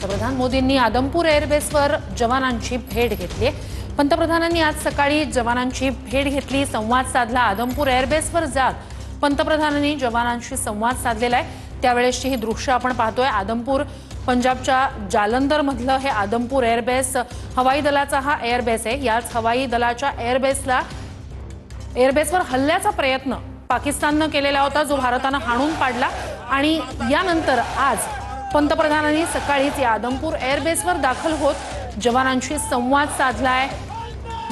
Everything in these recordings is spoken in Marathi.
पंतप्रधान मोदींनी आदमपूर एअरबेसवर जवानांची भेट घेतली। पंतप्रधानांनी आज सकाळी जवानांची भेट घेतली, संवाद साधला। आदमपूर एअरबेसवर जात पंतप्रधानांनी जवानांशी संवाद साधलेला आहे। त्यावेळेसची ही दृश्य आपण पाहतोय। आदमपूर पंजाबच्या जालंधर मधलं हे आदमपूर एअरबेस हवाई दलाचा हा एअरबेस आहे। याच हवाई दलाच्या एअरबेसवर हल्ल्याचा प्रयत्न पाकिस्तानने केलेला होता, जो भारताने हाणून पाडला। आणि यानंतर आज पंतप्रधानांनी सकाळीच या आदमपूर एअरबेसवर दाखल होत जवानांशी संवाद साधलाय।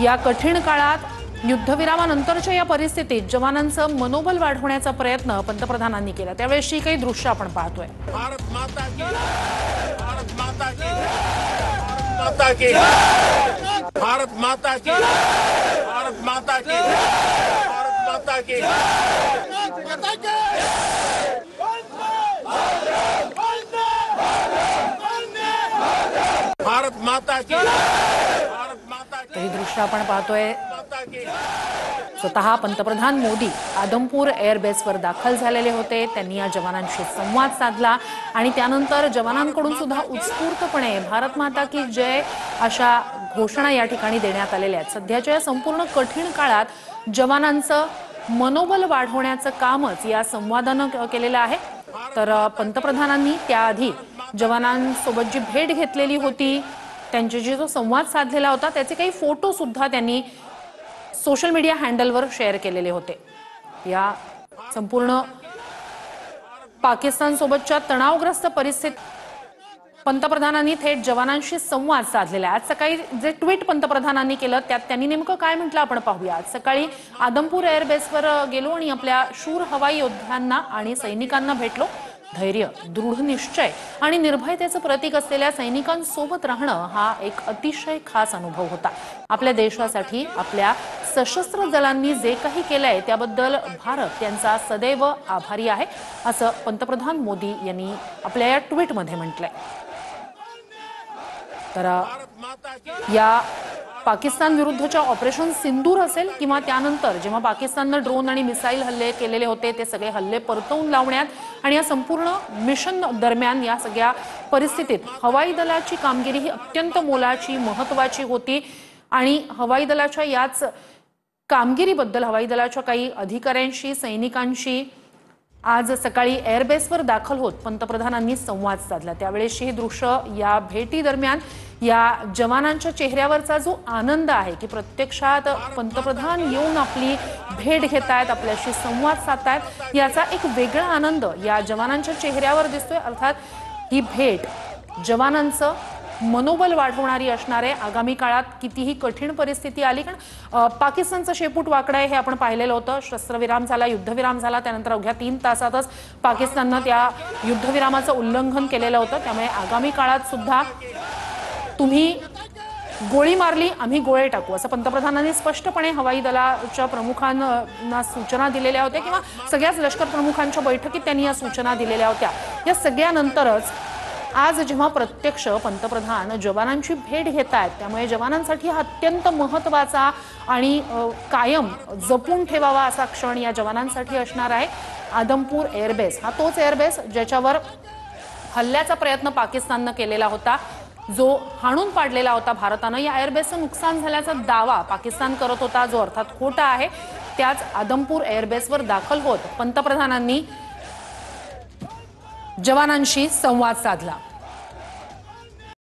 या कठीण काळात युद्धविरामानंतरच्या या परिस्थितीत जवानांचं मनोबल वाढवण्याचा प्रयत्न पंतप्रधानांनी केला। त्यावेळेसची काही दृश्य आपण पाहतोय। भारत माता की, भारत माता की, भारत माता की, भारत माता की, भारत माता की, भारत माता की, भारत माता की, भारत माता की, हे दृश्य आपण पाहतोय। स्वतः पंतप्रधान मोदी आदमपूर एअरबेसवर दाखल झालेले होते। त्यांनी या जवानांशी संवाद साधला आणि त्यानंतर जवानांकडून सुद्धा उत्स्फूर्तपणे भारत माता की जय अशा घोषणा या ठिकाणी देण्यात आलेल्या आहेत। सध्याच्या या संपूर्ण कठीण काळात जवानांचं मनोबल वाढवण्याचं कामच या संवादानं केलेलं आहे। तर पंतप्रधानांनी त्याआधी जवानांसोबत जी भेट घेतलेली होती, त्यांच्याशी जो संवाद साधलेला होता, त्याचे काही फोटो सुद्धा त्यांनी सोशल मीडिया हँडलवर शेअर केलेले होते। या संपूर्ण पाकिस्तान सोबतच्या तणावग्रस्त परिस्थितीत पंतप्रधानांनी थेट जवानांशी संवाद साधलेला आहे। आज सकाळी जे ट्विट पंतप्रधानांनी केलं त्यात त्यांनी नेमकं काय म्हटलं आपण पाहूया। आज सकाळी आदमपूर एअरबेसवर गेलो आणि आपल्या शूर हवाई योद्ध्यांना आणि सैनिकांना भेटलो। धैर्य, दृढ निश्चय आणि निर्भयतेचं प्रतीक असलेल्या सैनिकांसोबत राहणं हा एक अतिशय खास अनुभव होता। आपल्या देशासाठी आपल्या सशस्त्र दलांनी जे काही केलंय त्याबद्दल भारत त्यांचा सदैव आभारी आहे, असं पंतप्रधान मोदी यांनी आपल्या या ट्विटमध्ये म्हटलंय। तर या पाकिस्तान विरुद्धच्या ऑपरेशन सिंदूर असेल किंवा त्यानंतर जेव्हा पाकिस्तानने ड्रोन आणि मिसाईल हल्ले केलेले होते, ते सगळे हल्ले परतवून लावण्यात आणि या संपूर्ण मिशन दरम्यान या सगळ्या परिस्थितीत हवाई दलाची कामगिरी ही अत्यंत मोलाची, महत्त्वाची होती। आणि हवाई दलाच्या याच कामगिरीबद्दल हवाई दलाच्या काही अधिकाऱ्यांशी, सैनिकांशी आज सकाळी एअरबेसवर दाखल होत पंतप्रधानांनी संवाद साधला। त्यावेळेसची ही दृश्य या भेटी दरम्यान या जवानांच्या चेहऱ्यावरचा जो आनंद आहे की प्रत्यक्षात पंतप्रधान येऊन आपली भेट घेतायत, आपल्याशी संवाद साधतायत, याचा एक वेगळा आनंद या जवानांच्या चेहऱ्यावर दिसतोय। अर्थात ही भेट जवानांचं मनोबल वाढवणारी असणार आहे। आगामी काळात कितीही कठीण परिस्थिती आली, कारण पाकिस्तानचं शेपूट वाकडं आहे हे आपण पाहिलेलं होतं। शस्त्रविराम झाला, युद्धविराम झाला, त्यानंतर अवघ्या 3 तासातच पाकिस्ताननं त्या युद्धविरामाचं उल्लंघन केलेलं होतं। त्यामुळे आगामी काळात सुद्धा तुम्ही गोळी मारली, आम्ही गोळे टाकू, असं पंतप्रधानांनी स्पष्टपणे हवाई दलाच्या प्रमुखांना सूचना दिलेल्या होत्या किंवा सगळ्याच लष्कर प्रमुखांच्या बैठकीत त्यांनी या सूचना दिलेल्या होत्या। या सगळ्यानंतरच आज जेव्हा प्रत्यक्ष पंतप्रधान जवानांची भेट घेत आहेत, त्यामुळे जवानांसाठी हा अत्यंत महत्त्वाचा आणि कायम जपून ठेवावा असा क्षण या जवानांसाठी असणार आहे। आदमपूर एअरबेस हा तोच एअरबेस ज्याच्यावर हल्ल्याचा प्रयत्न पाकिस्तानने केलेला होता, जो हाणून पाडलेला होता भारतानं। या एअरबेसचं नुकसान झाल्याचा दावा पाकिस्तान करत होता, जो अर्थात खोटा आहे। त्याच आदमपूर एअरबेसवर दाखल होत पंतप्रधानांनी जवानांशी संवाद साधला।